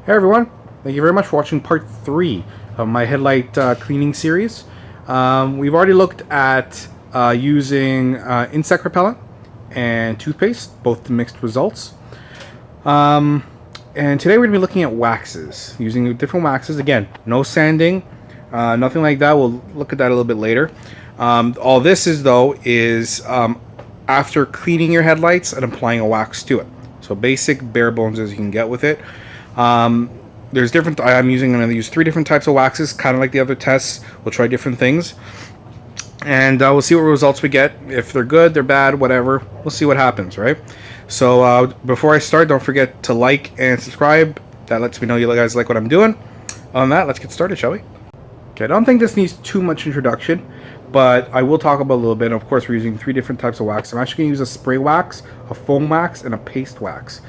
Hey everyone, thank you very much for watching part 3 of my headlight cleaning series. We've already looked at using insect repellent and toothpaste, both the mixed results. And today we're going to be looking at waxes, using different waxes. Again, no sanding, nothing like that. We'll look at that a little bit later. All this is though is after cleaning your headlights and applying a wax to it. So basic bare bones as you can get with it. There's different. I'm going to use 3 different types of waxes, kind of like the other tests. We'll try different things, and we'll see what results we get. If they're good, they're bad, whatever. We'll see what happens, right? So before I start, don't forget to like and subscribe. That lets me know you guys like what I'm doing. On that, let's get started, shall we? Okay, I don't think this needs too much introduction, but I will talk about a little bit. Of course, we're using 3 different types of wax. I'm actually going to use a spray wax, a foam wax, and a paste wax.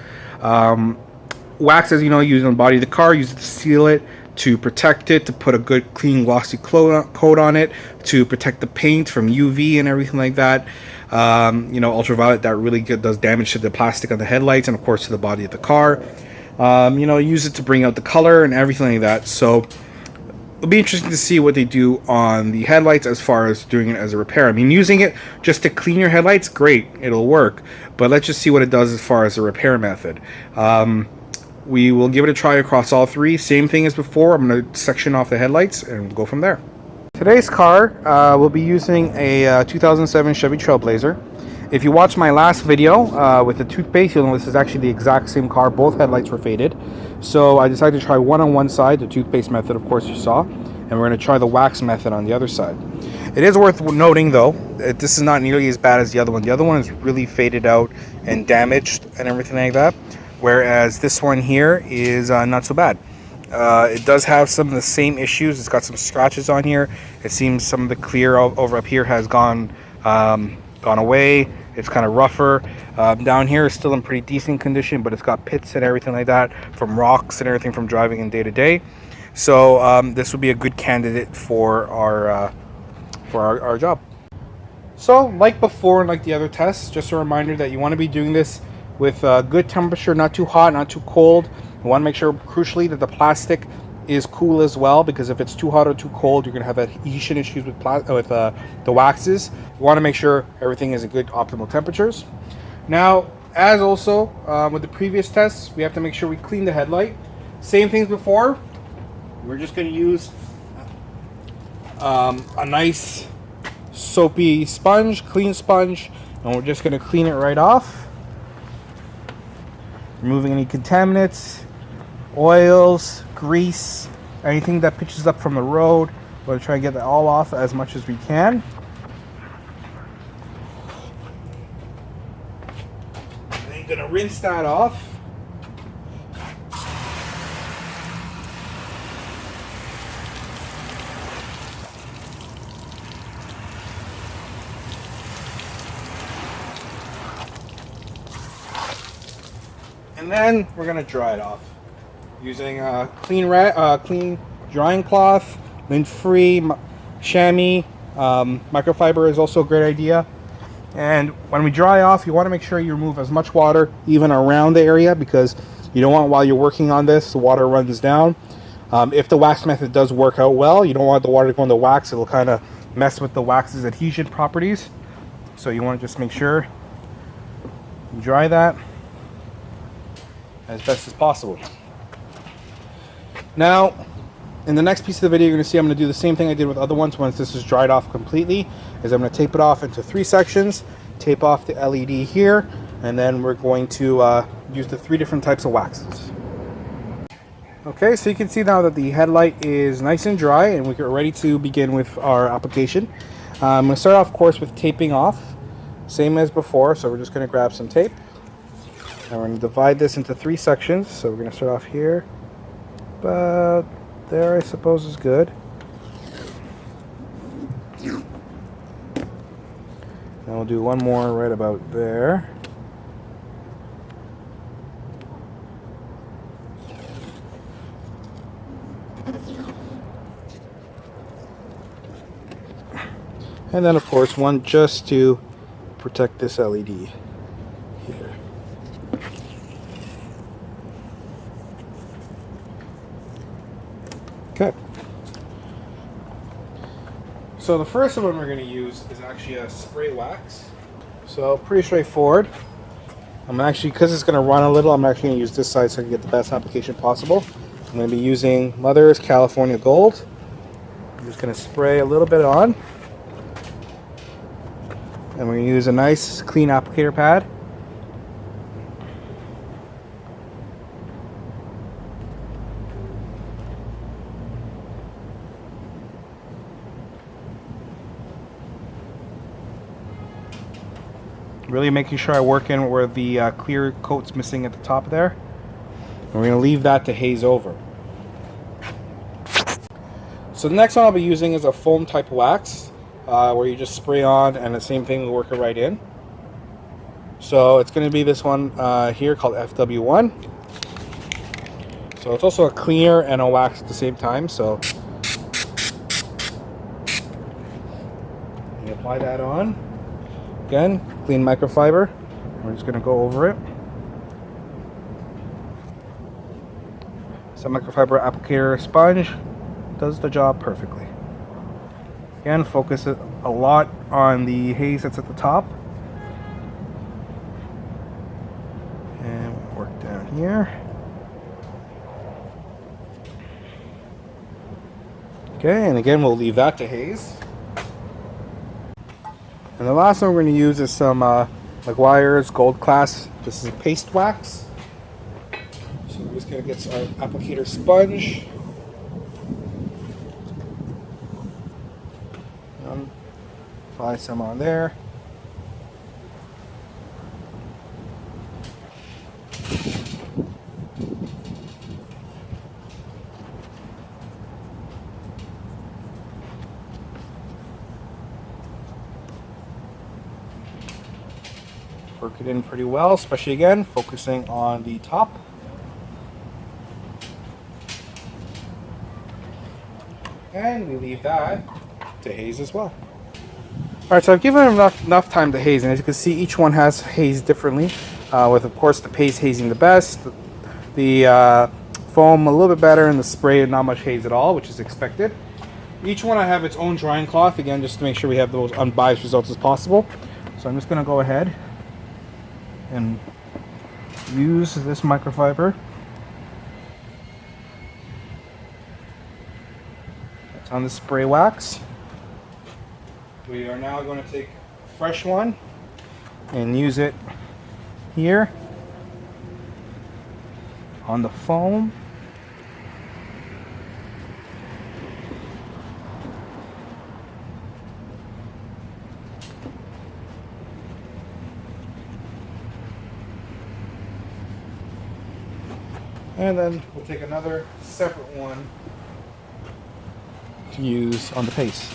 Wax, as you know, use on the body of the car, use it to seal it, to protect it, to put a good clean glossy coat on it, to protect the paint from UV and everything like that. Ultraviolet, that really does damage to the plastic on the headlights and of course to the body of the car. Use it to bring out the color and everything like that. So it'll be interesting to see what they do on the headlights as far as doing it as a repair. I mean, using it just to clean your headlights, great, it'll work. But let's just see what it does as far as a repair method. We will give it a try across all 3. Same thing as before. I'm going to section off the headlights and we'll go from there. Today's car, we'll be using a 2007 Chevy Trailblazer. If you watched my last video with the toothpaste, you'll know this is actually the exact same car. Both headlights were faded. So I decided to try one on one side, the toothpaste method, of course, you saw. And we're going to try the wax method on the other side. It is worth noting, though, that this is not nearly as bad as the other one. The other one is really faded out and damaged and everything like that. Whereas this one here is not so bad. It does have some of the same issues. It's got some scratches on here. It seems some of the clear over up here has gone away. It's kind of rougher. Down here is still in pretty decent condition, but it's got pits and everything like that from rocks and everything from driving in day to day. So this would be a good candidate for our job. So like before and like the other tests, just a reminder that you want to be doing this with good temperature, not too hot, not too cold. You want to make sure, crucially, that the plastic is cool as well, because if it's too hot or too cold, you're going to have adhesion issues with the waxes. You want to make sure everything is at good optimal temperatures. Now, as also with the previous tests, we have to make sure we clean the headlight. Same things before. We're just going to use a nice soapy sponge, clean sponge, and we're just going to clean it right off. Removing any contaminants, oils, grease, anything that pitches up from the road. We're going to try and get that all off as much as we can. And then you're going to rinse that off. And then we're going to dry it off using a clean drying cloth, lint-free, chamois. Microfiber is also a great idea. And when we dry off, you want to make sure you remove as much water even around the area, because you don't want, while you're working on this, the water runs down. If the wax method does work out well, you don't want the water to go in the wax. It'll kind of mess with the wax's adhesion properties. So you want to just make sure you dry that as best as possible. Now, in the next piece of the video, you're going to see I'm going to do the same thing I did with other ones once this is dried off completely. Is I'm going to tape it off into 3 sections, tape off the LED here, and then we're going to use the 3 different types of waxes. Okay, so you can see now that the headlight is nice and dry, and we're ready to begin with our application. I'm going to start off, of course, with taping off, same as before. So we're just going to grab some tape. And we're going to divide this into 3 sections. So we're going to start off here. About there, I suppose, is good. And we'll do one more right about there. And then, of course, one just to protect this LED here. so the first one we're going to use is actually a spray wax. So pretty straightforward. I'm actually, because it's going to run a little, I'm actually going to use this side so I can get the best application possible. I'm going to be using Mother's California Gold. I'm just going to spray a little bit on. And we're going to use a nice clean applicator pad. Really making sure I work in where the clear coat's missing at the top there. And we're going to leave that to haze over. So the next one I'll be using is a foam type wax, where you just spray on and the same thing will work it right in. So it's going to be this one here called FW1. So it's also a cleaner and a wax at the same time. So you apply that on. Again, clean microfiber. We're just going to go over it. So microfiber applicator sponge does the job perfectly. Again, focus it a lot on the haze that's at the top. And we'll work down here. Okay, and again, we'll leave that to haze. And the last one we're going to use is some Meguiar's Gold Class. This is a paste wax. So we're just going to get our applicator sponge. Apply some on there. Work it in pretty well, especially again, focusing on the top. And we leave that to haze as well. Alright, so I've given them enough time to haze, and as you can see, each one has haze differently, with of course the paste hazing the best, the foam a little bit better, and the spray not much haze at all, which is expected. Each one I have its own drying cloth, again, just to make sure we have those unbiased results as possible. So I'm just going to go ahead and use this microfiber. It's on the spray wax. We are now going to take a fresh one and use it here on the foam. And then we'll take another separate one to use on the paste.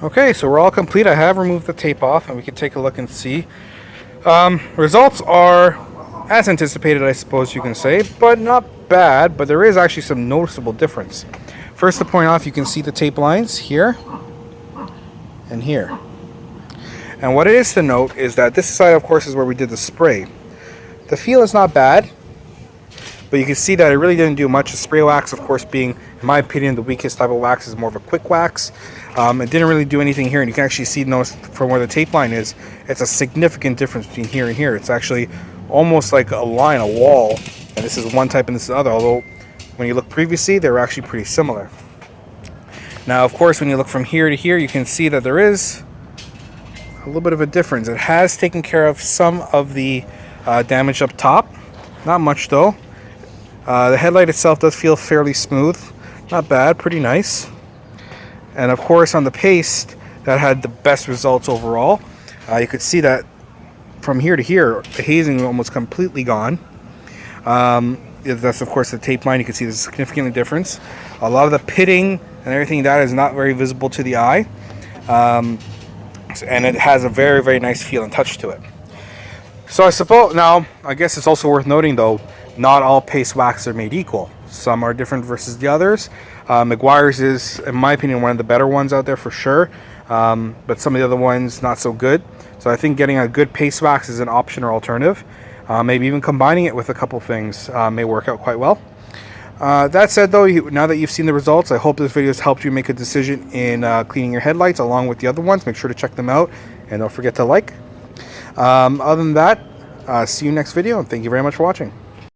Okay, so we're all complete. I have removed the tape off and we can take a look and see. Results are as anticipated, I suppose you can say, but not bad, but there is actually some noticeable difference. First, to point off, you can see the tape lines here and here. And what it is to note is that this side, of course, is where we did the spray. The feel is not bad, but you can see that it really didn't do much. The spray wax, of course, being, in my opinion, the weakest type of wax, is more of a quick wax. It didn't really do anything here, and you can actually see, notice from where the tape line is, it's a significant difference between here and here. It's actually almost like a line, a wall, and this is one type and this is the other, although when you look previously, they were actually pretty similar. Now, of course, when you look from here to here, you can see that there is a little bit of a difference. It has taken care of some of the damage up top, not much though. The headlight itself does feel fairly smooth, not bad, pretty nice. And of course on the paste, that had the best results overall. You could see that from here to here, the hazing is almost completely gone. That's of course the tape line, you can see there's a significant difference. A lot of the pitting and everything that is not very visible to the eye. and it has a very, very nice feel and touch to it. So I suppose, now, I guess it's also worth noting though, not all paste wax are made equal. Some are different versus the others. Meguiar's is, in my opinion, one of the better ones out there for sure. But some of the other ones, not so good. So I think getting a good paste wax is an option or alternative. Maybe even combining it with a couple things may work out quite well. That said though, now that you've seen the results, I hope this video has helped you make a decision in cleaning your headlights along with the other ones. Make sure to check them out and don't forget to like. Other than that, see you next video, and thank you very much for watching.